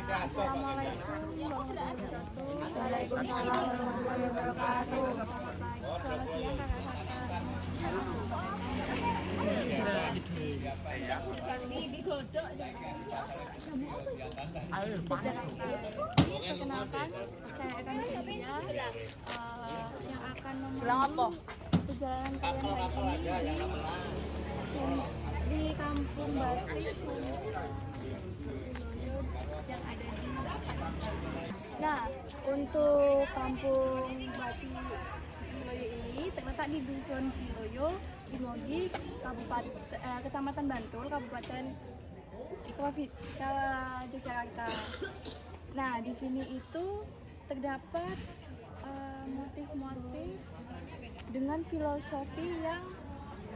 Assalamualaikum warahmatullahi wabarakatuh. Waalaikumsalam warahmatullahi wabarakatuh. Selamat siang Perkenalkan, saya akan Julia yang akan menemani perjalanan kalian hari ini di Kampung Batik yang ada di. Nah, untuk Kampung Batik Kiloyo ini terletak di Dusun Kiloyo, Imogi, Kecamatan Bantul, Kabupaten Yogyakarta. Nah, di sini itu terdapat motif-motif dengan filosofi yang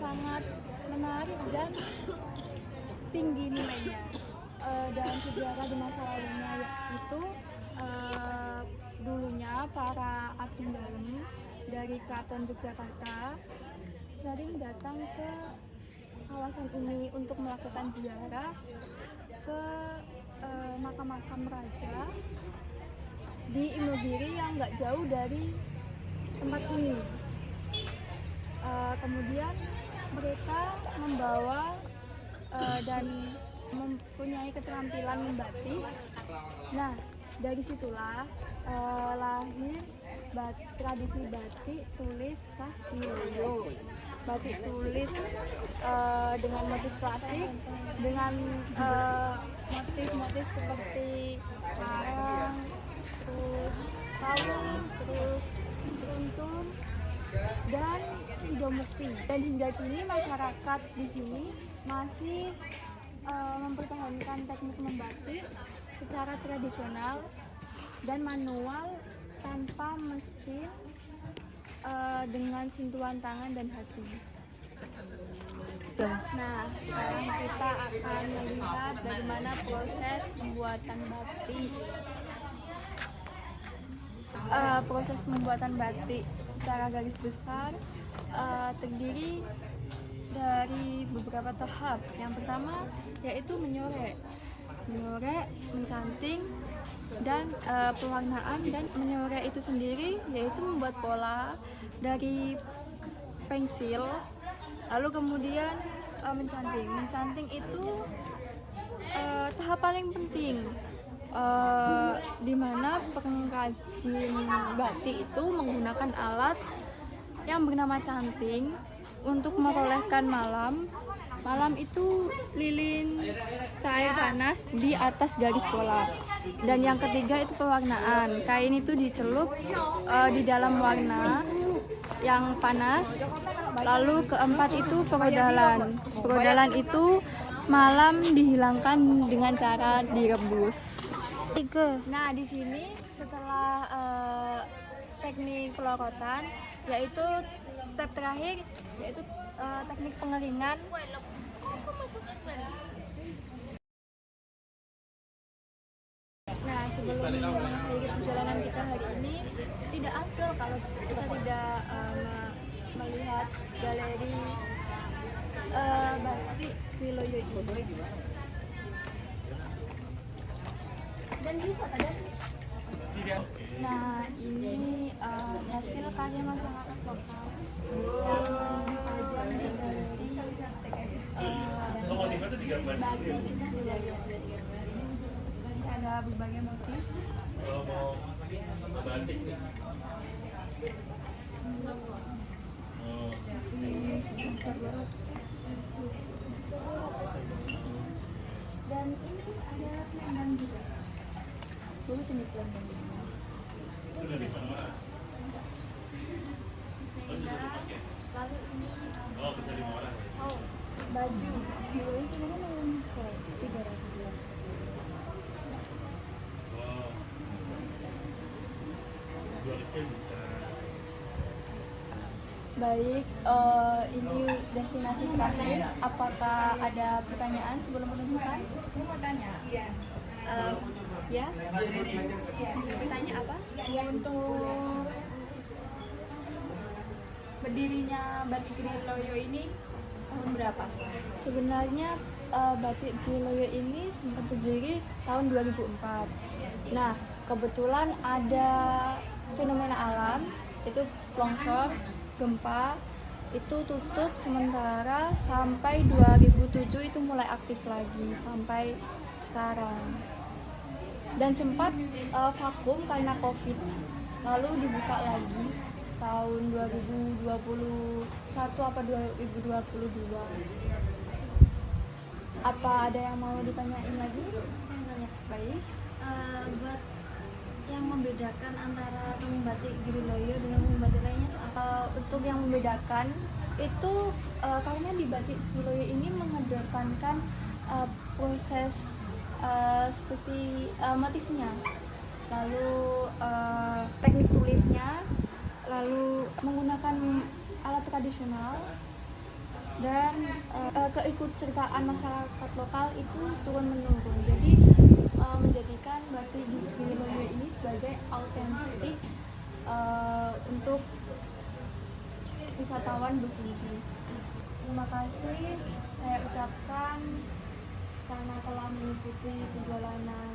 sangat menarik dan tinggi nilainya. Dan sejarah di masa lalunya itu dulunya para abdi dalam dari Keraton Yogyakarta sering datang ke kawasan ini untuk melakukan ziarah ke makam-makam raja di Imogiri yang nggak jauh dari tempat ini. Kemudian mereka membawa dan mempunyai keterampilan membatik. Nah, dari situlah lahir tradisi batik tulis khas Kiloyo. Batik tulis dengan motif klasik, dengan motif-motif seperti karang, terus kalung, terus teruntung, dan sidomukti. Dan hingga kini masyarakat di sini masih mempertahankan teknik membatik secara tradisional dan manual tanpa mesin, dengan sentuhan tangan dan hati. Nah, sekarang kita akan melihat bagaimana proses pembuatan batik. Proses pembuatan batik secara garis besar terdiri dari beberapa tahap. Yang pertama yaitu menyorek, mencanting, dan pewarnaan. Dan menyorek itu sendiri yaitu membuat pola dari pensil, lalu kemudian mencanting itu tahap paling penting, di mana pengrajin batik itu menggunakan alat yang bernama canting untuk merolehkan malam itu lilin cair panas di atas garis pola. Dan yang ketiga itu pewarnaan. Kain itu dicelup di dalam warna yang panas. Lalu keempat itu perodalan. Perodalan itu malam dihilangkan dengan cara direbus. Nah, di sini setelah teknik pelorotan, yaitu step terakhir yaitu teknik pengeringan. Nah, sebelum mengakhiri perjalanan kita hari ini, tidak afdol kalau kita tidak melihat galeri batik Kiloyo ini. Dan bisa ada. Nah, ini hasil karya masyarakat lokal yang dipajang di galeri batik. Ada berbagai motif. Dan ini ada selendang juga. Terus ini selendangnya. Lalu ini baju. Ini kira-kira yang 300. Baik, ini destinasi terakhir. Apakah ada pertanyaan sebelum menunjukkan? Aku mau tanya. Iya. Ya? Bertanya apa? Untuk berdirinya Batik Kiloyo ini tahun berapa? Sebenarnya Batik Giloyo ini sempat berdiri tahun 2004. Nah, kebetulan ada fenomena alam, itu longsor, gempa, itu tutup sementara sampai 2007 itu mulai aktif lagi sampai sekarang. Dan sempat vakum karena Covid. Lalu dibuka lagi tahun 2021 apa 2022. Apa ada yang mau ditanyain lagi? Baik. Buat yang membedakan antara batik Giloyo dengan batik lainnya itu apa? Untuk yang membedakan itu karena di batik Giloyo ini mengedepankan proses seperti motifnya, lalu teknik tulisnya, lalu menggunakan alat tradisional, dan keikutsertaan masyarakat lokal itu turun menurun. Jadi menjadikan batik di Giloyo ini sebagai autentik untuk wisatawan berkunjung. Terima kasih saya ucapkan karena telah mengikuti perjalanan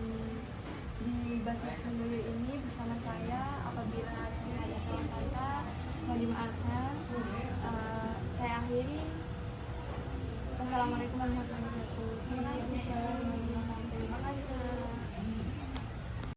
di batik Giloyo ini bersama saya. Apabila saya ada salah kata, mohon dimaafkan. Saya akhiri. Wassalamualaikum warahmatullahi wabarakatuh. Terima kasih.